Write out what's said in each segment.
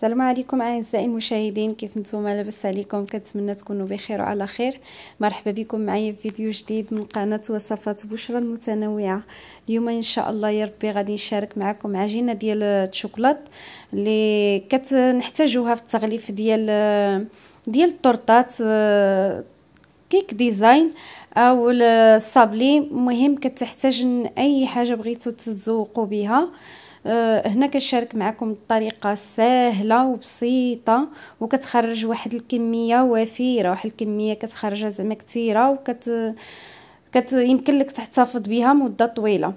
السلام عليكم اعزائي المشاهدين، كيف نتوما؟ لاباس عليكم؟ كنتمنى تكونوا بخير وعلى خير. مرحبا بكم معايا في فيديو جديد من قناه وصفات بشرى المتنوعه. اليوم ان شاء الله يا ربي غادي نشارك معكم عجينه ديال الشوكولات اللي كنحتاجوها في التغليف ديال الطورطات، كيك ديزاين او الصابلي. المهم كتحتاج اي حاجه بغيتو تتذوقوا بها. هنا كنشارك معكم بطريقه سهله وبسيطه، وكتخرج واحد الكميه وفيره، واحد الكميه كتخرجها زعما كثيره، يمكن لك تحتفظ بها مده طويله.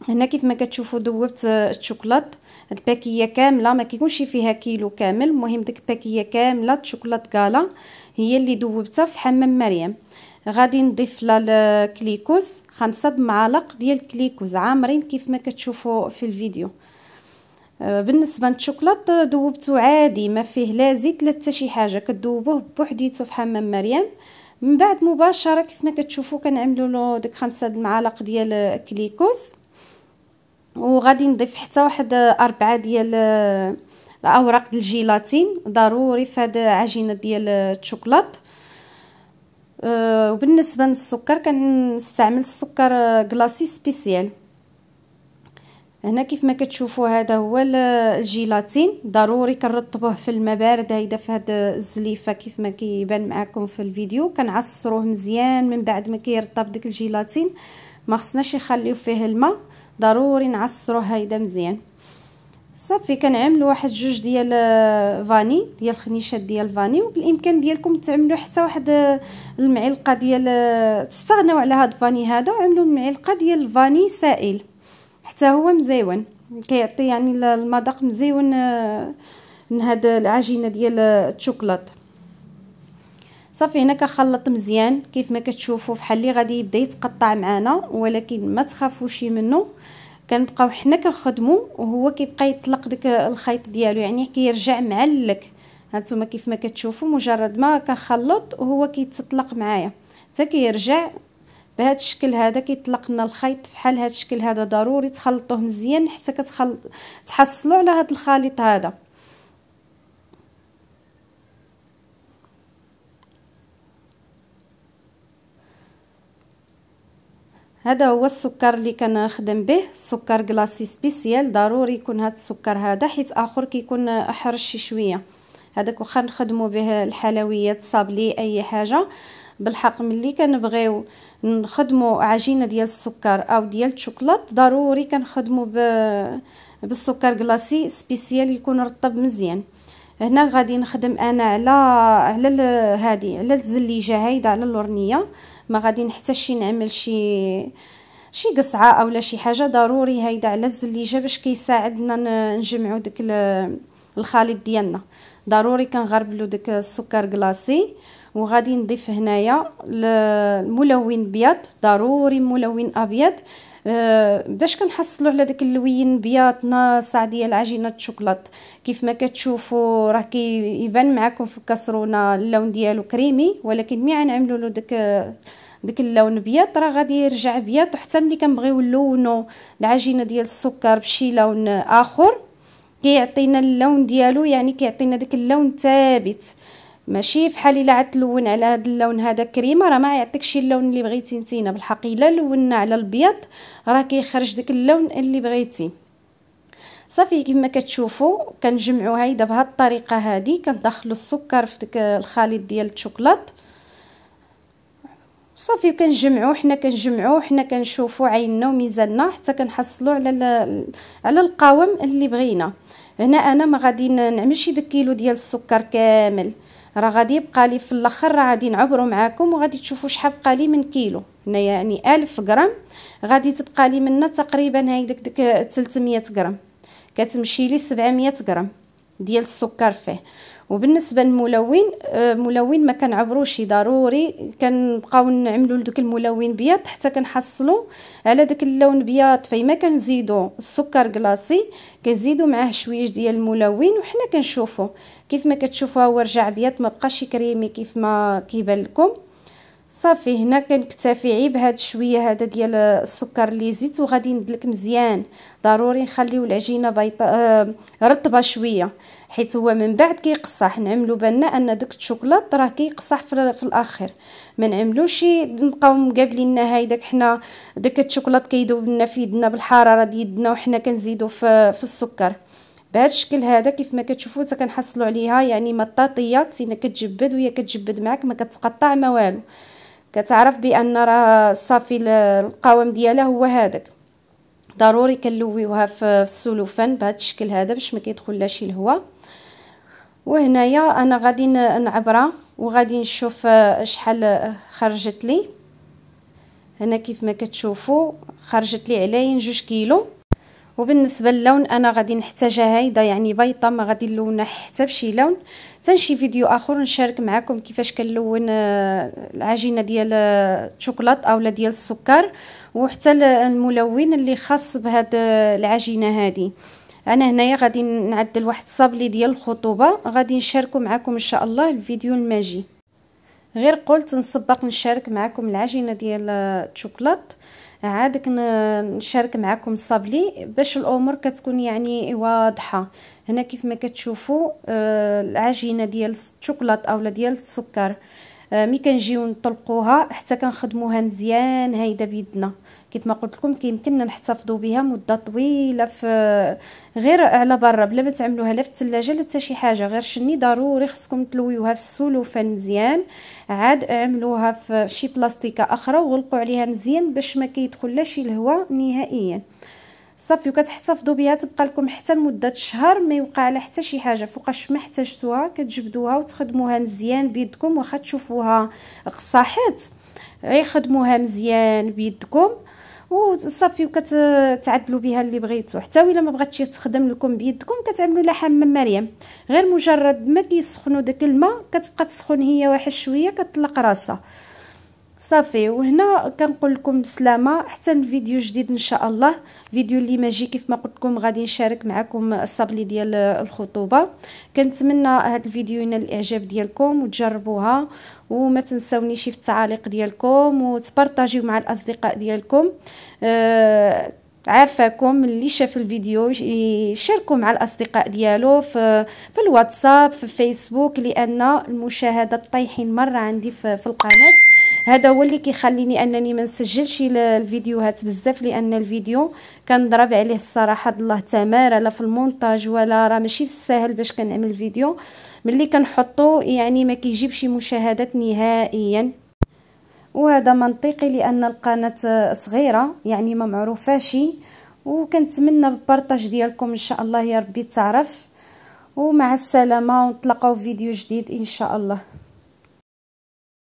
هنا كيف ما كتشوفوا ذوبت الشوكولات، الباكيه كامله، ما كيكونش فيها كيلو كامل، المهم ديك الباكيه كامله شوكولات كالا هي اللي ذوبتها في حمام مريم. غادي نضيف لها الكليكوز، 5 معالق ديال الكليكوز عامرين كيف ما كتشوفوا في الفيديو. بالنسبه للشوكولات ذوبته عادي، ما فيه لا زيت لا حتى شي حاجه، كتذوبوه بوحديته في حمام مريم. من بعد مباشره كيف ما كتشوفوا كنعملوا له ديك 5 معالق ديال الكليكوز، وغادي نضيف حتى واحد 4 ديال الاوراق ديال الجيلاتين ضروري في هذه عجينه ديال الشوكولات. وبالنسبه للسكر كنستعمل السكر كلاصي سبيسيال. هنا كيف ما كتشوفوا هذا هو الجيلاتين، ضروري كنرطبوه في الماء بارد هيدا في هاد الزليفه كيف ما كيبان معكم في الفيديو. كنعصروه مزيان من بعد ما كيرطب ديك الجيلاتين، ما خصناش نخليو فيه الماء، ضروري نعصروه هيدا مزيان. صافي كنعملوا واحد 2 ديال فاني، ديال خنيشات ديال فاني، وبالامكان ديالكم تعملوا حتى واحد المعلقه ديال، تستغناو على هاد الفاني هذا وعملوا المعلقه ديال الفاني سائل، حتى هو مزيون، كيعطي يعني المذاق مزيون من هاد العجينه ديال الشوكولات. صافي هنا كنخلط مزيان كيف ما كتشوفوا، فحال اللي غادي يبدا يتقطع معنا، ولكن ما تخافوش منه، كنبقاو حنا كنخدموا وهو كيبقى يطلق داك الخيط ديالو، يعني كيرجع معلك. هانتوما كيف ما كتشوفوا مجرد ما كنخلط وهو كيتطلق معايا حتى كيرجع بهذا الشكل هذا، كيطلق لنا الخيط فحال هذا الشكل هذا. ضروري تخلطوه مزيان حتى تحصلوا على هذا الخليط هذا. هذا هو السكر اللي كنخدم به، سكر كلاصي سبيسيال. ضروري يكون هذا السكر هذا، حيت اخر كيكون احرش شويه. هذاك واخا نخدموا به الحلويات، صابلي، اي حاجه. بالحق ملي كنبغيو نخدموا عجينه ديال السكر او ديال الشوكولات، ضروري كنخدموا بالسكر كلاصي سبيسيال يكون رطب مزيان. هنا غادي نخدم انا على هذه، على الزليجه هيدا، على اللورنيه. ما غادي نحتاجش نعمل شي قصعه اولا شي حاجه، ضروري هيدا على الزليجه باش كيساعدنا نجمعوا داك الخليط ديالنا. ضروري كنغربلو داك السكر كلاصي، وغادي نضيف هنايا الملون ابيض، ضروري ملون ابيض باش كنحصلوا على داك اللوين بياض ناصع ديال عجينه الشوكولات. كيف ما كتشوفوا راه كيبان معكم في الكاسرونه اللون ديالو كريمي، ولكن ملي غنعملوا له داك اللون ابيض راه غادي يرجع ابيض. وحتى ملي كنبغيو نلونوا العجينه ديال السكر بشي لون اخر كيعطينا اللون ديالو، يعني كيعطينا داك اللون ثابت، ماشي فحال الا عاد تلون على هذا اللون هذا كريمه راه ما يعطيكش اللون اللي بغيتي نتينا. بالحق الا لونا على الابيض راه كيخرج داك اللون اللي بغيتي. صافي كما كتشوفوا كنجمعوا هيدا بهذه الطريقه هذه، كندخلوا السكر في داك الخليط ديال الشوكولات. صافي كنجمعوا حنا كنشوفوا عيننا وميزاننا حتى كنحصلوا على القوام اللي بغينا. هنا انا ما غادي نعملش داك كيلو ديال السكر كامل، راه غادي يبقى لي في الاخر، راه غادي نعبروا معكم وغادي تشوفوا شحال بقى لي من كيلو. هنا يعني 1000 غرام غادي تبقى لي منها تقريبا هاي ديك 300 غرام، كتمشي لي 700 غرام ديال السكر فيه. وبالنسبه للملون ما كنعبروش، ضروري كنبقاو نعملوا لدوك الملون بيض حتى كنحصلوا على داك اللون بيض. فيما كنزيدوا السكر كلاصي كنزيدوا معاه شويه ديال الملون، وحنا كنشوفوا كيف ما كتشوفوا هو رجع بيض، ما بقاش كريمي كيف ما كيبان لكم. صافي هنا كنكتفي غير بهاد شويه هذا ديال السكر اللي زيت، وغادي ندلك مزيان. ضروري نخليو العجينه رطبه شويه، حيت هو من بعد كيقصح. نعملوا بالنا ان داك الشوكولات راه كيقصح في الاخر، ما نعملوش نبقاو مقابلين هاي داك حنا داك الشوكولات كيذوب لنا في يدنا بالحراره ديال يدنا، وحنا كنزيدوا في السكر بهذا الشكل هذا. كيف ما كتشوفوا حتى كنحصلوا عليها يعني مطاطيه، تينا كتجبد وهي كتجبد معك، ما كتقطع ما والو. كتعرف بان راه صافي القوام ديالها هو هذاك. ضروري كنلويوها في السلوفان بهذا الشكل هذا باش ما كيدخلهاش الهواء. وهنايا انا غادي نعبرها وغادي نشوف شحال خرجت لي. هنا كيف ما كتشوفوا خرجت لي على 2 كيلو. وبالنسبه للون انا غادي نحتاجها هيدا يعني بيضه، ما غادي نلونها حتى بشي لون. حتى شي فيديو اخر نشارك معكم كيفاش كنلون العجينه ديال الشوكولات اولا ديال السكر، وحتى الملون اللي خاص بهاد العجينه هذه. انا هنايا غادي نعدل واحد الصابلي ديال الخطوبه، غادي نشاركو معكم ان شاء الله الفيديو الماجي. غير قلت نسبق نشارك معكم العجينه ديال الشوكولات، عادك نشارك معكم الصابلي باش الامور كتكون يعني واضحه. هنا كيف ما كتشوفوا العجينه ديال الشوكولات اولا ديال السكر ملي كنجيو نطلقوها حتى كنخدموها مزيان هيدا بيدنا. كيف ما قلت لكم كيمكننا نحتفظوا بها مده طويله في غير على برا، بلا ما تعملوها لا في الثلاجه لا حتى شي حاجه. غير شني ضروري خصكم تلويوها في السلوفان مزيان، عاد عملوها في شي بلاستيكه اخرى وغلقوا عليها مزيان باش ما كيدخلهاش الهواء نهائيا. صافي وكتحتفظوا بها تبقى لكم حتى لمده شهر، ما يوقع على حتى شي حاجه. فوقاش ما احتاجتوها كتجبدوها وتخدموها مزيان بيدكم. واخا تشوفوها قصاحات غير خدموها مزيان بيدكم وصافي، وكتعدلوا بها اللي بغيتو. حتى الا ما بغاتش تخدم لكم بيدكم كتعملوا لها حمام مريم، غير مجرد ما كيسخنوا داك الماء كتبقى تسخن هي واحد شويه كتطلق راسها صافي. وهنا كنقول لكم بسلامه حتى الفيديو جديد ان شاء الله. فيديو اللي ماجي كيف ما قلت لكم غادي نشارك معكم الصابلي ديال الخطوبه. كنتمنى هذا الفيديو ينال الاعجاب ديالكم وتجربوها، وما تنساونيش في التعاليق ديالكم وتبارطاجيو مع الاصدقاء ديالكم. عافاكم اللي شاف الفيديو يشاركوا مع الاصدقاء ديالو في الواتساب في فيسبوك، لان المشاهدات طايحين مره عندي في القناه. هذا هو اللي كيخليني انني ما نسجلش الفيديوهات بزاف، لان الفيديو كنضرب عليه الصراحه الله تماره، لا في المونتاج ولا راه ماشي بالساهل باش كنعمل فيديو. ملي كنحطو يعني ما كيجيبش مشاهدات نهائيا، وهذا منطقي لان القناه صغيره يعني ما معروفاش. وكنتمنى بالبارطاج ديالكم ان شاء الله يا ربي تعرف. ومع السلامه ونتلاقاو في فيديو جديد ان شاء الله.